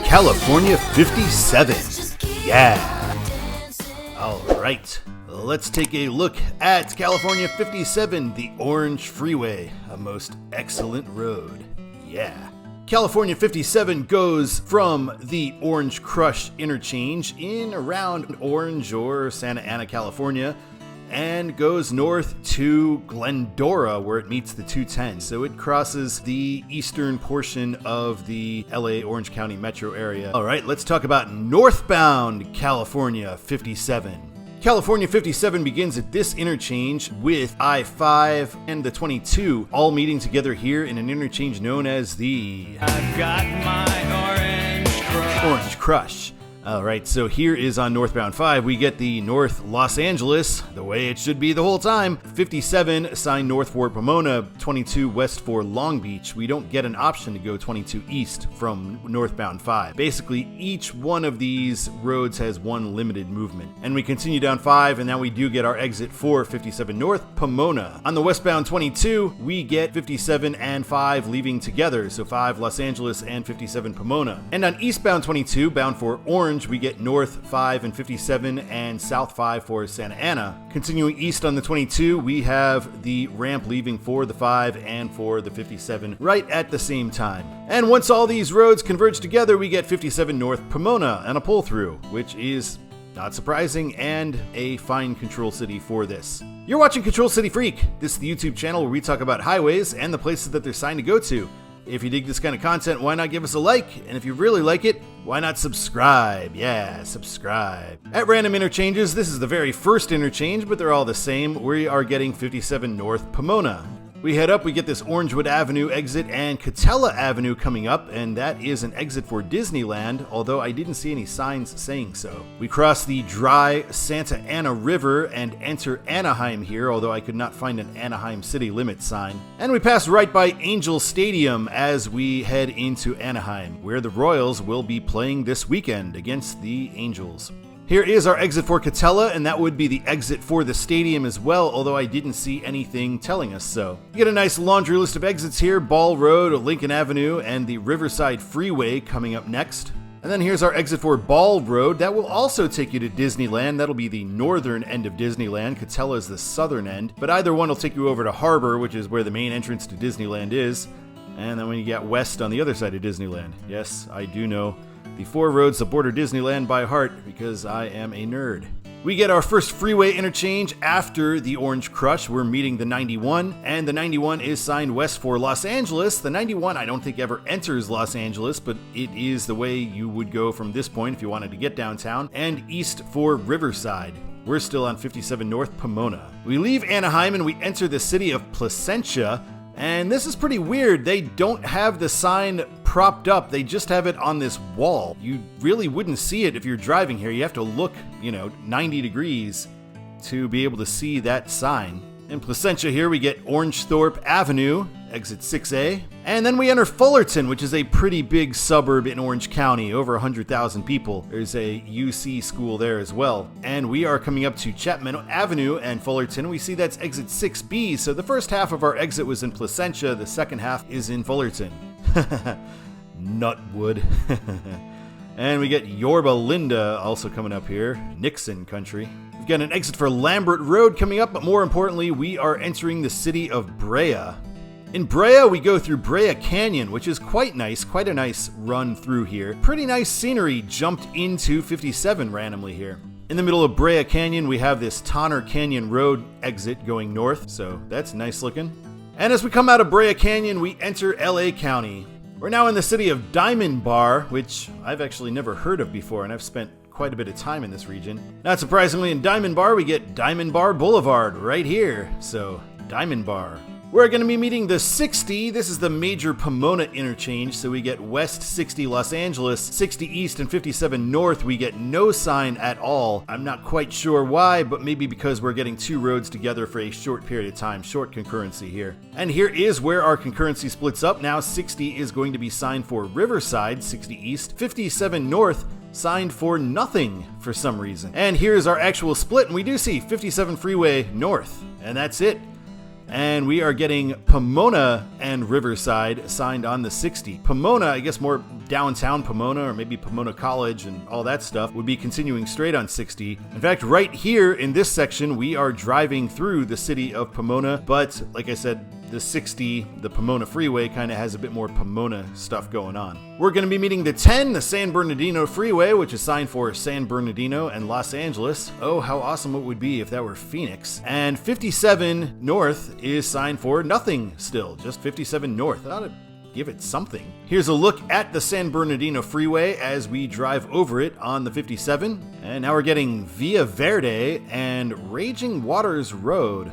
California 57. Yeah. All right. Let's take a look at California 57, the Orange Freeway, a most excellent road. Yeah. California 57 goes from the Orange Crush Interchange in around Orange or Santa Ana, California, and goes north to Glendora, where it meets the 210. So it crosses the eastern portion of the LA Orange County metro area. All right, let's talk about Northbound California 57. California 57 begins at this interchange with I-5 and the 22 all meeting together here in an interchange known as the I've got my Orange Crush. All right, so here is on Northbound 5, we get the North Los Angeles, the way it should be the whole time. 57 signed north for Pomona, 22 west for Long Beach. We don't get an option to go 22 east from Northbound 5. Basically, each one of these roads has one limited movement. And we continue down 5, and now we do get our exit for 57 North, Pomona. On the westbound 22, we get 57 and 5 leaving together, so 5 Los Angeles and 57 Pomona. And on eastbound 22, bound for Orange, we get north 5 and 57 and south 5 for Santa Ana. Continuing east on the 22, we have the ramp leaving for the 5 and for the 57 right at the same time. And once all these roads converge together, we get 57 North Pomona and a pull through, which is not surprising and a fine control city for this. You're watching Control City Freak. This is the YouTube channel where we talk about highways and the places that they're signed to go to. If you dig this kind of content, why not give us a like? And if you really like it, why not subscribe? Yeah, subscribe. At random interchanges, this is the very first interchange, but they're all the same. We are getting 57 North Pomona. We head up, we get this Orangewood Avenue exit and Catella Avenue coming up, and that is an exit for Disneyland, although I didn't see any signs saying so. We cross the dry Santa Ana River and enter Anaheim here, although I could not find an Anaheim city limit sign. And we pass right by Angel Stadium as we head into Anaheim, where the Royals will be playing this weekend against the Angels. Here is our exit for Catella, and that would be the exit for the stadium as well, although I didn't see anything telling us so. You get a nice laundry list of exits here: Ball Road, Lincoln Avenue, and the Riverside Freeway coming up next. And then here's our exit for Ball Road. That will also take you to Disneyland. That'll be the northern end of Disneyland. Catella is the southern end, but either one will take you over to Harbor, which is where the main entrance to Disneyland is. And then when you get west on the other side of Disneyland. Yes, I do know the 4 roads that border Disneyland by heart because I am a nerd. We get our first freeway interchange after the Orange Crush. We're meeting the 91, and the 91 is signed west for Los Angeles. The 91 I don't think ever enters Los Angeles, but it is the way you would go from this point if you wanted to get downtown, and east for Riverside. We're still on 57 North Pomona. We leave Anaheim and we enter the city of Placentia. And this is pretty weird. They don't have the sign propped up. They just have it on this wall. You really wouldn't see it if you're driving here. You have to look, 90 degrees to be able to see that sign. In Placentia here, we get Orangethorpe Avenue, exit 6A. And then we enter Fullerton, which is a pretty big suburb in Orange County, over 100,000 people. There's a UC school there as well. And we are coming up to Chapman Avenue and Fullerton. We see that's exit 6B, so the first half of our exit was in Placentia, the second half is in Fullerton. Nutwood. And we get Yorba Linda also coming up here, Nixon country. We've got an exit for Lambert Road coming up, but more importantly, we are entering the city of Brea. In Brea, we go through Brea Canyon, which is quite nice, quite a nice run through here. Pretty nice scenery jumped into 57 randomly here. In the middle of Brea Canyon, we have this Tonner Canyon Road exit going north, so that's nice looking. And as we come out of Brea Canyon, we enter LA County. We're now in the city of Diamond Bar, which I've actually never heard of before, and I've spent quite a bit of time in this region. Not surprisingly, in Diamond Bar, we get Diamond Bar Boulevard right here. So, Diamond Bar. We're going to be meeting the 60. This is the major Pomona interchange, so we get west 60 Los Angeles, 60 east and 57 north. We get no sign at all. I'm not quite sure why, but maybe because we're getting 2 roads together for a short period of time, short concurrency here. And here is where our concurrency splits up. Now 60 is going to be signed for Riverside, 60 east, 57 north, signed for nothing for some reason. And here's our actual split, and we do see 57 Freeway north, and that's it. And we are getting Pomona and Riverside signed on the 60. Pomona, I guess more downtown Pomona, or maybe Pomona College and all that stuff, would be continuing straight on 60. In fact, right here in this section, we are driving through the city of Pomona, but like I said, the 60, the Pomona Freeway, kind of has a bit more Pomona stuff going on. We're going to be meeting the 10, the San Bernardino Freeway, which is signed for San Bernardino and Los Angeles. Oh, how awesome it would be if that were Phoenix. And 57 North is signed for nothing still, just 57 North. I ought to give it something. Here's a look at the San Bernardino Freeway as we drive over it on the 57. And now we're getting Via Verde and Raging Waters Road.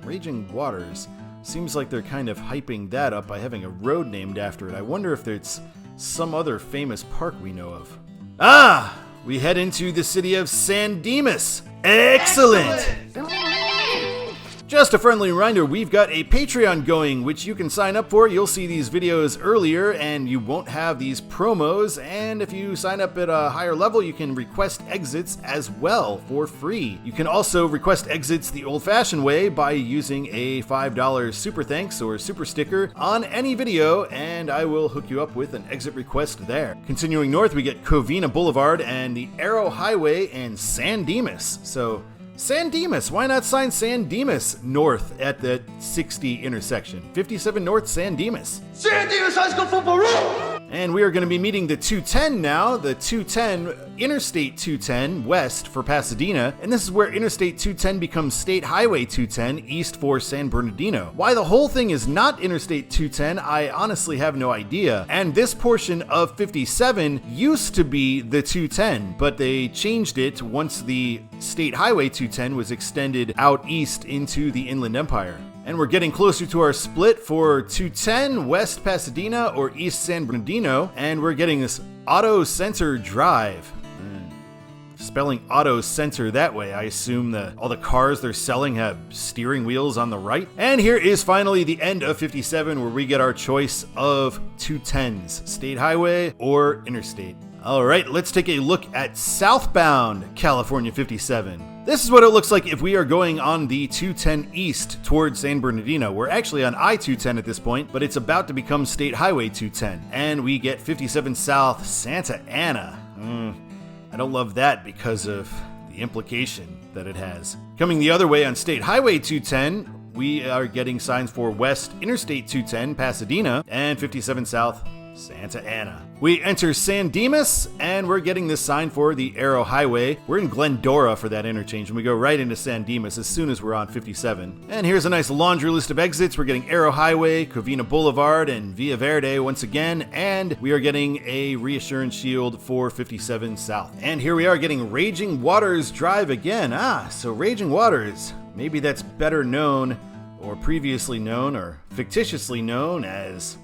Raging Waters. Seems like they're kind of hyping that up by having a road named after it. I wonder if there's some other famous park we know of. We head into the city of San Dimas. Excellent! Just a friendly reminder, we've got a Patreon going, which you can sign up for. You'll see these videos earlier, and you won't have these promos. And if you sign up at a higher level, you can request exits as well for free. You can also request exits the old-fashioned way by using a $5 super thanks or super sticker on any video, and I will hook you up with an exit request there. Continuing north, we get Covina Boulevard and the Arrow Highway and San Dimas. So San Dimas, why not sign San Dimas north at the 60 intersection? 57 North San Dimas. San Dimas High School football room! And we are going to be meeting the 210 now, the 210, Interstate 210 west for Pasadena, and this is where Interstate 210 becomes State Highway 210 east for San Bernardino. Why the whole thing is not Interstate 210, I honestly have no idea. And this portion of 57 used to be the 210, but they changed it once the State Highway 210 was extended out east into the Inland Empire. And we're getting closer to our split for 210 West Pasadena or East San Bernardino, and we're getting this Auto Center Drive. Spelling Auto Center that way, I assume all the cars they're selling have steering wheels on the right. And here is finally the end of 57, where we get our choice of 210s, State Highway or Interstate. All right, let's take a look at Southbound California 57. This is what it looks like if we are going on the 210 east towards San Bernardino. We're actually on I-210 at this point, but it's about to become State Highway 210. And we get 57 South Santa Ana. I don't love that because of the implication that it has. Coming the other way on State Highway 210, we are getting signs for West Interstate 210 Pasadena and 57 South Santa Ana. We enter San Dimas, and we're getting this sign for the Arrow Highway. We're in Glendora for that interchange, and we go right into San Dimas as soon as we're on 57. And here's a nice laundry list of exits. We're getting Arrow Highway, Covina Boulevard, and Via Verde once again, and we are getting a reassurance shield for 57 South. And here we are getting Raging Waters Drive again. So Raging Waters, maybe that's better known, or previously known, or fictitiously known as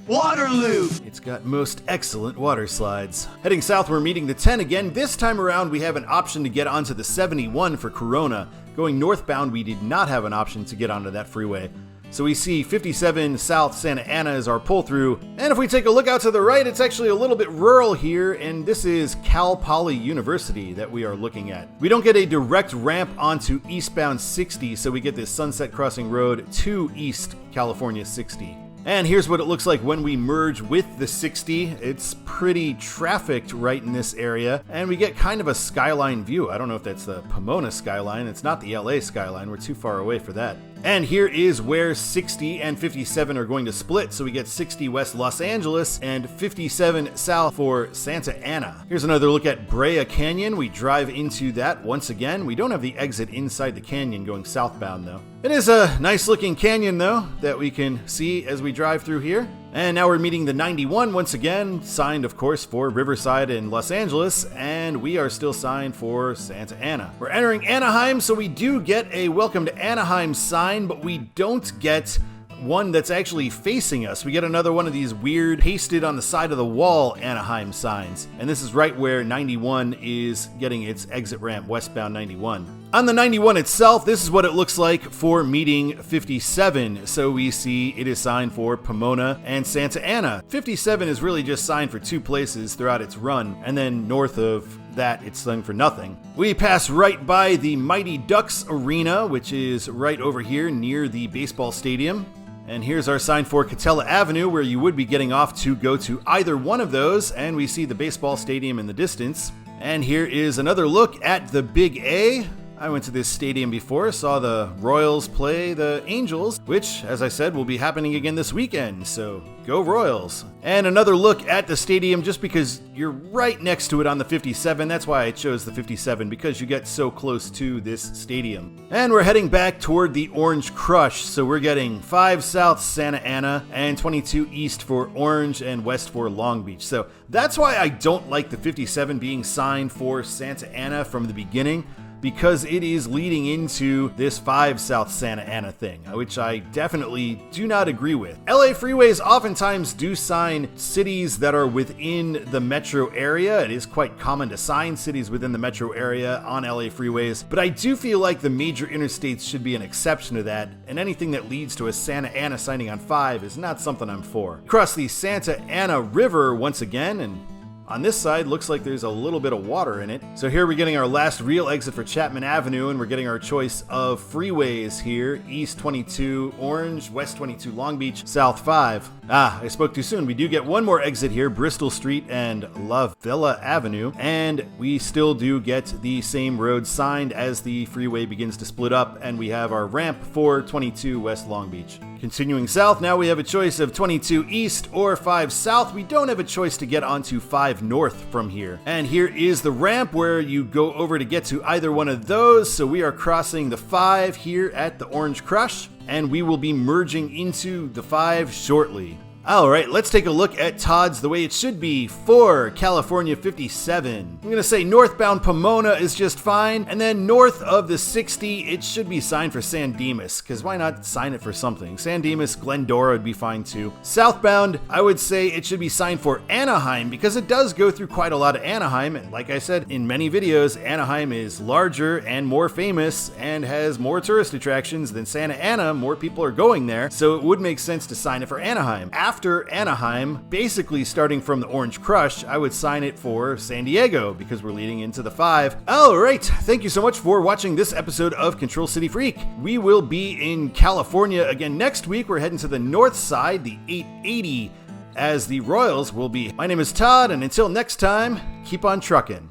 Waterloo! It's got most excellent water slides. Heading south, we're meeting the 10 again. This time around, we have an option to get onto the 71 for Corona. Going northbound, we did not have an option to get onto that freeway. So we see 57 South Santa Ana as our pull-through. And if we take a look out to the right, it's actually a little bit rural here, and this is Cal Poly University that we are looking at. We don't get a direct ramp onto eastbound 60, so we get this Sunset Crossing Road to East California 60. And here's what it looks like when we merge with the 60. It's pretty trafficked right in this area, and we get kind of a skyline view. I don't know if that's the Pomona skyline. It's not the LA skyline. We're too far away for that. And here is where 60 and 57 are going to split. So we get 60 West Los Angeles and 57 South for Santa Ana. Here's another look at Brea Canyon. We drive into that once again. We don't have the exit inside the canyon going southbound though. It is a nice looking canyon though that we can see as we drive through here. And now we're meeting the 91 once again, signed of course for Riverside and Los Angeles, and we are still signed for Santa Ana. We're entering Anaheim, so we do get a Welcome to Anaheim sign, but we don't get one that's actually facing us. We get another one of these weird pasted on the side of the wall Anaheim signs. And this is right where 91 is getting its exit ramp, westbound 91. On the 91 itself, this is what it looks like for meeting 57. So we see it is signed for Pomona and Santa Ana. 57 is really just signed for 2 places throughout its run, and then north of that it's signed for nothing. We pass right by the Mighty Ducks Arena, which is right over here near the baseball stadium. And here's our sign for Catella Avenue, where you would be getting off to go to either one of those, and we see the baseball stadium in the distance. And here is another look at the Big A. I went to this stadium before, saw the Royals play the Angels, which, as I said, will be happening again this weekend, so go Royals. And another look at the stadium, just because you're right next to it on the 57. That's why I chose the 57, because you get so close to this stadium. And we're heading back toward the Orange Crush, so we're getting 5 South Santa Ana and 22 East for Orange and West for Long Beach. So that's why I don't like the 57 being signed for Santa Ana from the beginning, because it is leading into this 5 South Santa Ana thing, which I definitely do not agree with. LA freeways oftentimes do sign cities that are within the metro area. It is quite common to sign cities within the metro area on LA freeways, but I do feel like the major interstates should be an exception to that, and anything that leads to a Santa Ana signing on 5 is not something I'm for. Across the Santa Ana River once again, and on this side, looks like there's a little bit of water in it. So here we're getting our last real exit for Chapman Avenue, and we're getting our choice of freeways here. East 22 Orange, West 22 Long Beach, South 5. I spoke too soon. We do get one more exit here, Bristol Street and La Villa Avenue, and we still do get the same road signed as the freeway begins to split up, and we have our ramp for 22 West Long Beach. Continuing south, now we have a choice of 22 East or 5 South. We don't have a choice to get onto 5 North from here. And here is the ramp where you go over to get to either one of those. So we are crossing the 5 here at the Orange Crush, and we will be merging into the 5 shortly. Alright, let's take a look at Todd's the way it should be for California 57. I'm gonna say northbound Pomona is just fine, and then north of the 60, it should be signed for San Dimas, because why not sign it for something? San Dimas, Glendora would be fine too. Southbound, I would say it should be signed for Anaheim, because it does go through quite a lot of Anaheim, and like I said in many videos, Anaheim is larger and more famous and has more tourist attractions than Santa Ana. More people are going there, so it would make sense to sign it for Anaheim. After Anaheim, basically starting from the Orange Crush, I would sign it for San Diego, because we're leading into the 5. Alright, thank you so much for watching this episode of Control City Freak. We will be in California again next week. We're heading to the north side, the 880, as the Royals will be. My name is Todd, and until next time, keep on trucking.